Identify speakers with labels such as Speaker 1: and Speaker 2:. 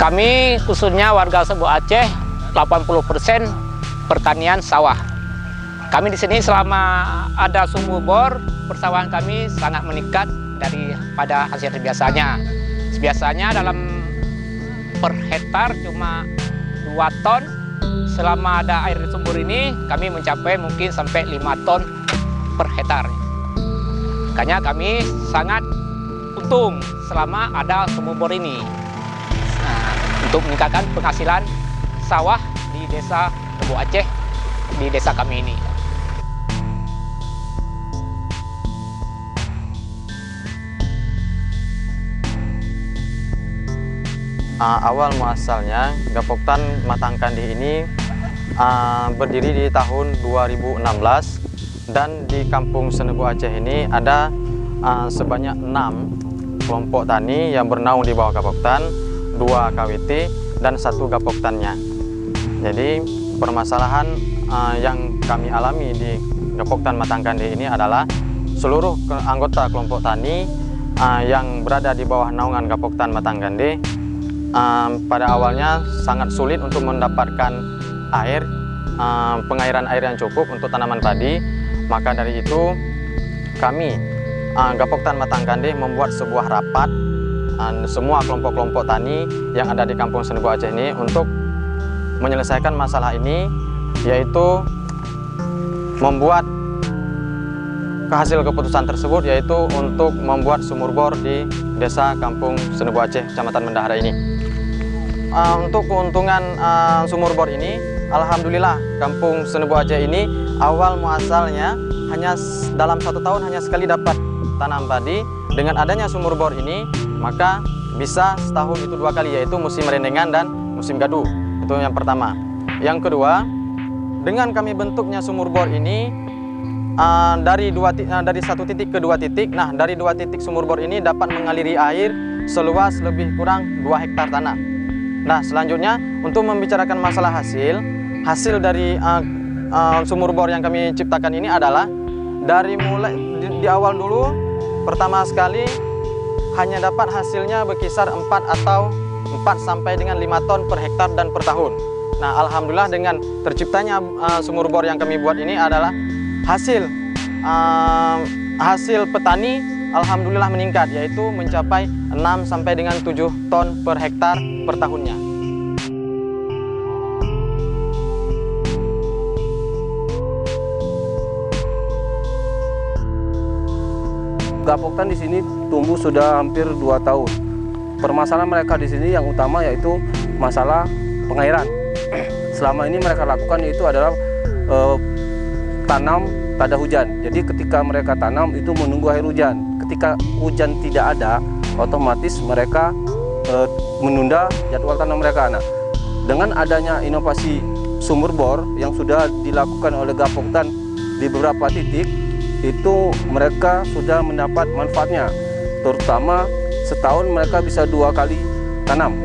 Speaker 1: Kami khususnya warga Sebo Aceh 80% pertanian sawah. Kami di sini selama ada sumur bor, persawahan kami sangat meningkat daripada hasil biasanya. Biasanya dalam per hektar cuma 2 ton. Selama ada air di sumur ini, kami mencapai mungkin sampai 5 ton per hektar. Makanya kami sangat untung selama ada sumur bor ini. Untuk meningkatkan penghasilan sawah di desa Sebo Aceh, di desa kami ini.
Speaker 2: Awal muasalnya Gapoktan Matangkandih ini berdiri di tahun 2016 dan di kampung Sebo Aceh ini ada sebanyak 6 kelompok tani yang bernaung di bawah Gapoktan, 2 KWT dan 1 Gapoktannya. Jadi permasalahan yang kami alami di Gapoktan Matangkandih ini adalah seluruh anggota kelompok tani yang berada di bawah naungan Gapoktan Matangkandih pada awalnya sangat sulit untuk mendapatkan air, pengairan air yang cukup untuk tanaman padi. Maka dari itu kami Gapoktan Matangkandih membuat sebuah rapat semua kelompok-kelompok tani yang ada di kampung Sebo Aceh ini untuk menyelesaikan masalah ini, yaitu membuat hasil keputusan tersebut, yaitu untuk membuat sumur bor di desa kampung Sebo Aceh, Kecamatan Bendahara ini. Untuk keuntungan sumur bor ini, alhamdulillah kampung Sebo Aceh ini awal muasalnya hanya dalam 1 tahun hanya sekali dapat tanam padi. Dengan adanya sumur bor ini, maka bisa setahun itu 2 kali, yaitu musim rendengan dan musim gaduh. Itu yang pertama. Yang kedua, dengan kami bentuknya sumur bor ini dari 1 titik ke 2 titik. Nah, dari 2 titik sumur bor ini dapat mengaliri air seluas lebih kurang 2 hektar tanah. Nah, selanjutnya untuk membicarakan masalah hasil dari sumur bor yang kami ciptakan ini adalah dari mulai di awal dulu, pertama sekali hanya dapat hasilnya berkisar 4 sampai dengan 5 ton per hektar dan per tahun. Nah, alhamdulillah dengan terciptanya sumur bor yang kami buat ini adalah hasil petani alhamdulillah meningkat, yaitu mencapai 6 sampai dengan 7 ton per hektar per tahunnya.
Speaker 3: Gapoktan di sini tumbuh sudah hampir 2 tahun. Permasalahan mereka di sini yang utama yaitu masalah pengairan. Selama ini mereka lakukan itu adalah tanam tada hujan. Jadi ketika mereka tanam itu menunggu air hujan. Ketika hujan tidak ada, otomatis mereka menunda jadwal tanam mereka. Nah, dengan adanya inovasi sumur bor yang sudah dilakukan oleh Gapoktan di beberapa titik, itu mereka sudah mendapat manfaatnya, terutama setahun mereka bisa 2 kali tanam.